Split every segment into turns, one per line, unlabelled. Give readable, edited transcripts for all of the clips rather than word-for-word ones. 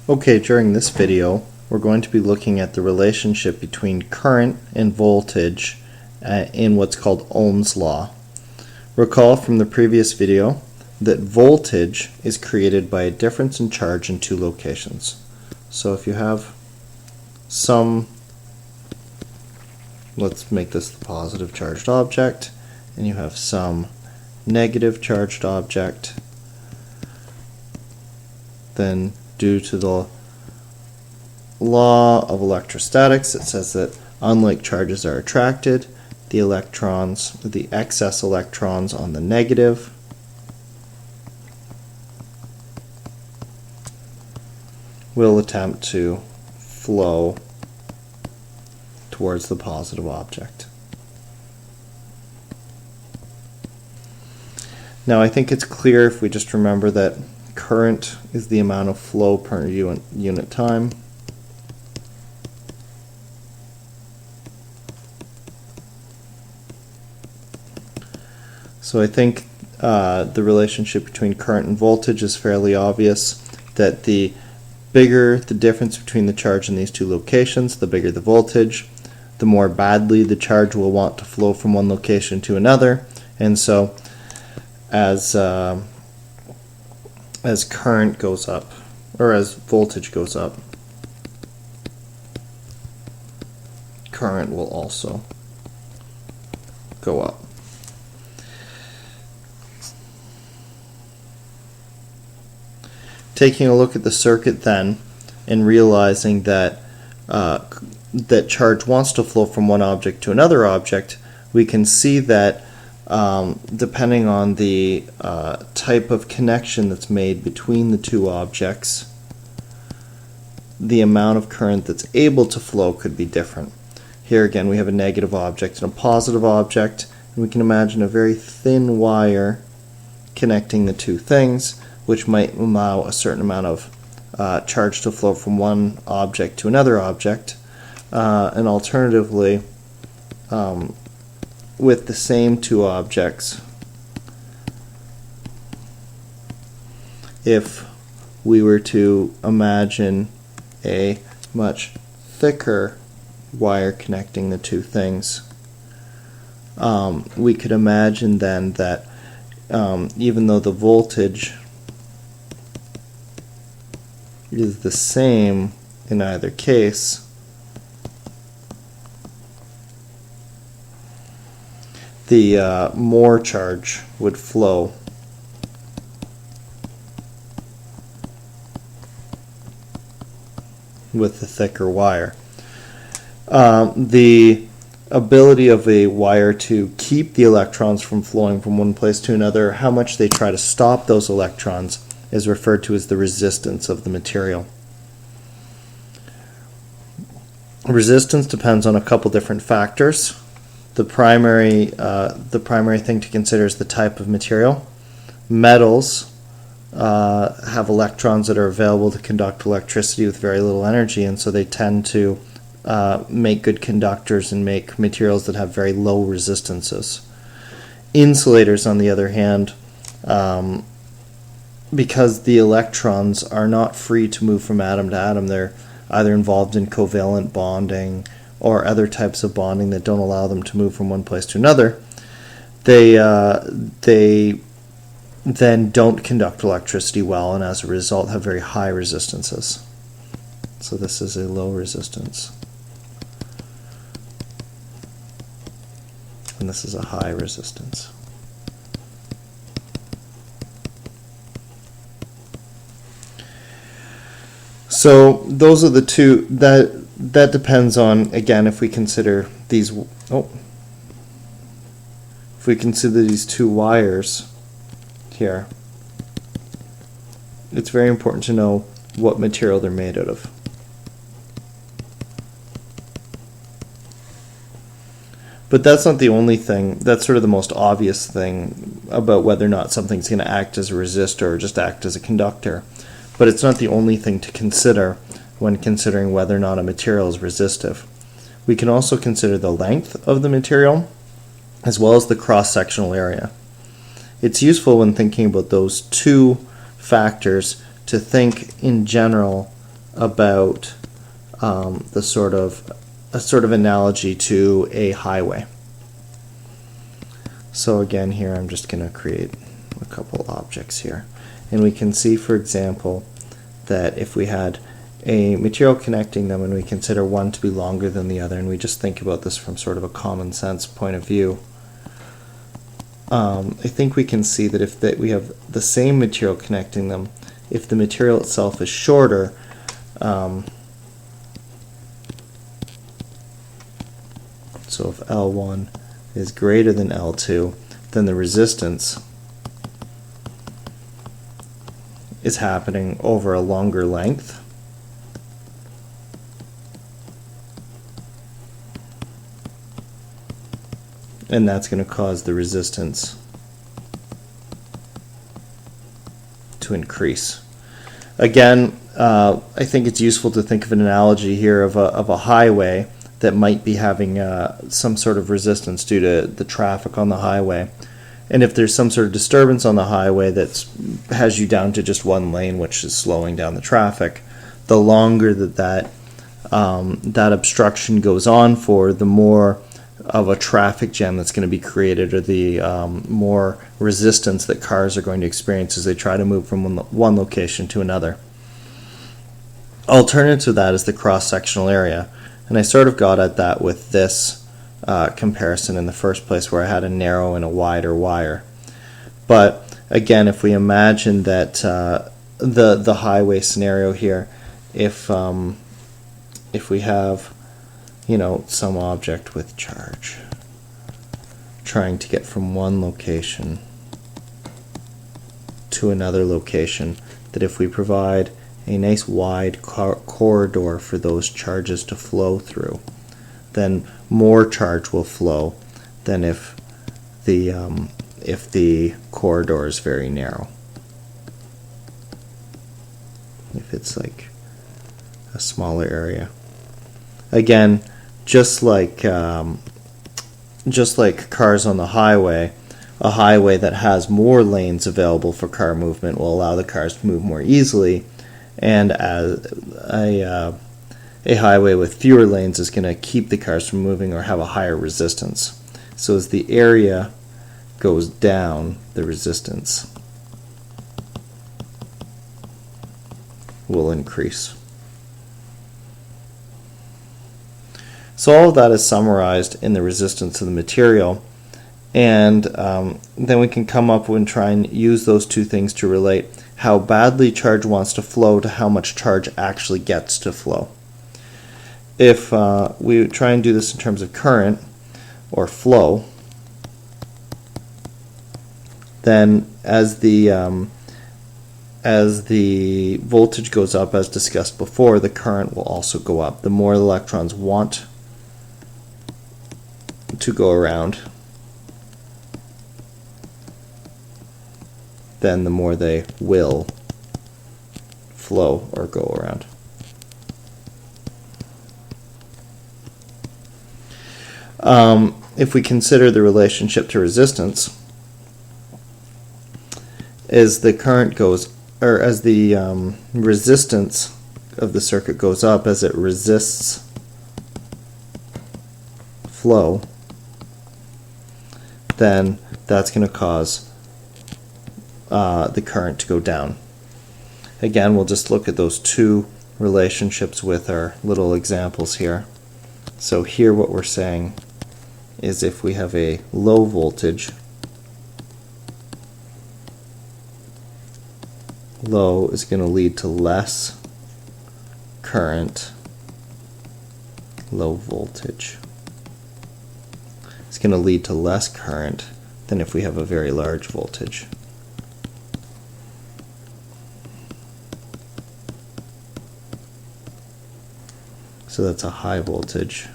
Okay, during this video, we're going to be looking at the relationship between current and voltage in what's called Ohm's Law. Recall from the previous video that voltage is created by a difference in charge in two locations. So if you have some, let's make this the positive charged object, and you have some negative charged object, then due to the law of electrostatics, it says that unlike charges are attracted, the excess electrons on the negative will attempt to flow towards the positive object. Now I think it's clear if we just remember that current is the amount of flow per unit time. So I think the relationship between current and voltage is fairly obvious, that the bigger the difference between the charge in these two locations, the bigger the voltage, the more badly the charge will want to flow from one location to another. And so as current goes up, or as voltage goes up, current will also go up. Taking a look at the circuit then, and realizing that that charge wants to flow from one object to another object, we can see that depending on the type of connection that's made between the two objects, the amount of current that's able to flow could be different. Here again we have a negative object and a positive object, and we can imagine a very thin wire connecting the two things, which might allow a certain amount of charge to flow from one object to another object, and alternatively, with the same two objects, if we were to imagine a much thicker wire connecting the two things, we could imagine then that even though the voltage is the same in either case, the more charge would flow with the thicker wire. The ability of a wire to keep the electrons from flowing from one place to another, how much they try to stop those electrons, is referred to as the resistance of the material. Resistance depends on a couple different factors. The primary thing to consider is the type of material. Metals have electrons that are available to conduct electricity with very little energy, and so they tend to make good conductors and make materials that have very low resistances. Insulators, on the other hand, because the electrons are not free to move from atom to atom, they're either involved in covalent bonding or other types of bonding that don't allow them to move from one place to another. They then don't conduct electricity well, and as a result have very high resistances. So this is a low resistance, and this is a high resistance. So those are the two. That depends on, again, if we consider these. If we consider these two wires here, it's very important to know what material they're made out of. But that's not the only thing. That's sort of the most obvious thing about whether or not something's going to act as a resistor or just act as a conductor. But it's not the only thing to consider when considering whether or not a material is resistive. We can also consider the length of the material as well as the cross-sectional area. It's useful when thinking about those two factors to think in general about a sort of analogy to a highway. So again, here I'm just going to create a couple objects here, and we can see, for example, that if we had a material connecting them and we consider one to be longer than the other, and we just think about this from sort of a common sense point of view, I think we can see that if we have the same material connecting them, if the material itself is shorter, so if L1 is greater than L2, then the resistance is happening over a longer length. And that's going to cause the resistance to increase. Again, I think it's useful to think of an analogy here of a highway that might be having some sort of resistance due to the traffic on the highway. And if there's some sort of disturbance on the highway that has you down to just one lane, which is slowing down the traffic, the longer that obstruction goes on for, the more of a traffic jam that's going to be created, or the more resistance that cars are going to experience as they try to move from one location to another. Alternative to that is the cross-sectional area, and I sort of got at that with this comparison in the first place, where I had a narrow and a wider wire. But again, if we imagine that the highway scenario here, if we have, you know, some object with charge trying to get from one location to another location, that if we provide a nice wide corridor for those charges to flow through, then more charge will flow than if the corridor is very narrow. If it's like a smaller area. Again, just like cars on the highway, a highway that has more lanes available for car movement will allow the cars to move more easily, and as a highway with fewer lanes is going to keep the cars from moving or have a higher resistance. So as the area goes down, the resistance will increase. So all of that is summarized in the resistance of the material, and then we can come up and try and use those two things to relate how badly charge wants to flow to how much charge actually gets to flow. If we try and do this in terms of current or flow, then as the voltage goes up, as discussed before, the current will also go up. The more electrons want to go around, then the more they will flow or go around. If we consider the relationship to resistance, as the current goes, or as the resistance of the circuit goes up, as it resists flow, then that's going to cause the current to go down. Again, we'll just look at those two relationships with our little examples here. So here what we're saying is if we have a low voltage, low is going to lead to less current, low voltage. It's going to lead to less current than if we have a very large voltage. So that's a high voltage.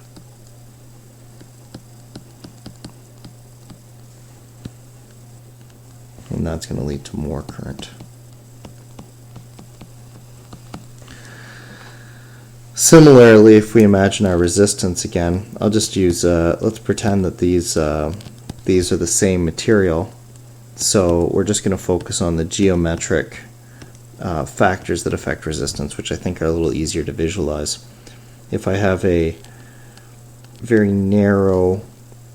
And that's going to lead to more current. Similarly, if we imagine our resistance again, I'll just use, let's pretend that these are the same material. So we're just going to focus on the geometric factors that affect resistance, which I think are a little easier to visualize. If I have a very narrow,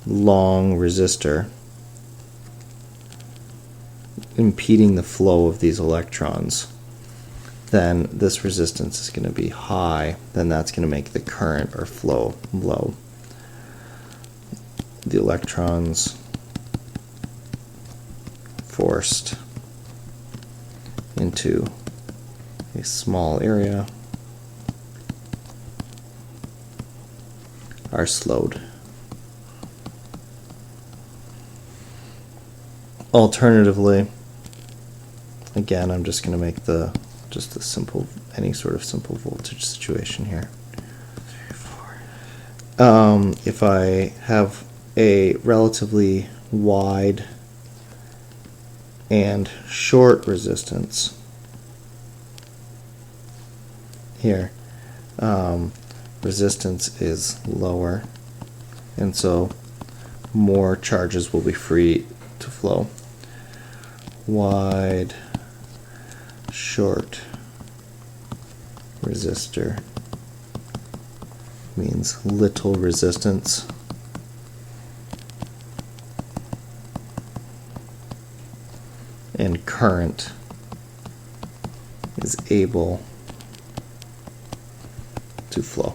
long resistor impeding the flow of these electrons, then this resistance is going to be high, then that's going to make the current or flow low. The electrons forced into a small area are slowed. Alternatively, again, I'm just going to make just a simple, any sort of simple voltage situation here. If I have a relatively wide and short resistance here, resistance is lower, and so more charges will be free to flow. Wide, short resistor means little resistance. And current is able to flow.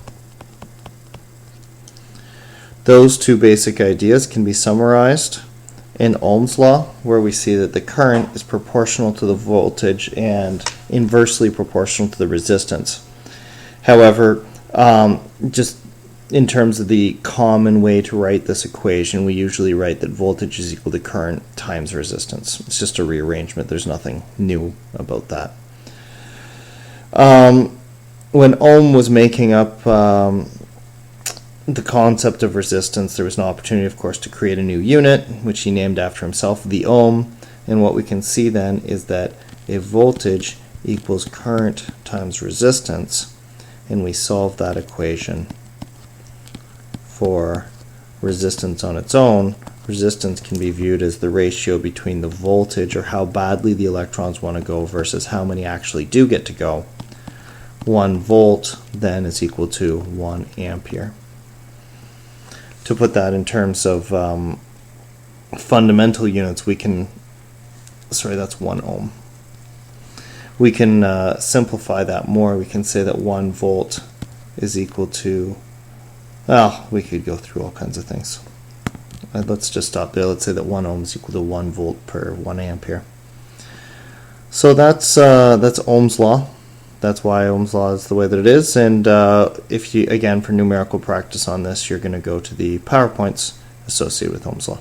Those two basic ideas can be summarized in Ohm's law, where we see that the current is proportional to the voltage and inversely proportional to the resistance. However, just in terms of the common way to write this equation, we usually write that voltage is equal to current times resistance. It's just a rearrangement. There's nothing new about that. When Ohm was making up the concept of resistance, there was an opportunity, of course, to create a new unit, which he named after himself, the ohm. And what we can see then is that if voltage equals current times resistance, and we solve that equation for resistance on its own, resistance can be viewed as the ratio between the voltage, or how badly the electrons want to go, versus how many actually do get to go. 1 volt then is equal to 1 ampere. To put that in terms of fundamental units, we can, that's 1 ohm. We can simplify that more. We can say that 1 volt is equal to, well, we could go through all kinds of things. Let's just stop there. Let's say that 1 ohm is equal to 1 volt per 1 ampere. So that's Ohm's law. That's why Ohm's law is the way that it is. And if you, again, for numerical practice on this, you're going to go to the PowerPoints associated with Ohm's law.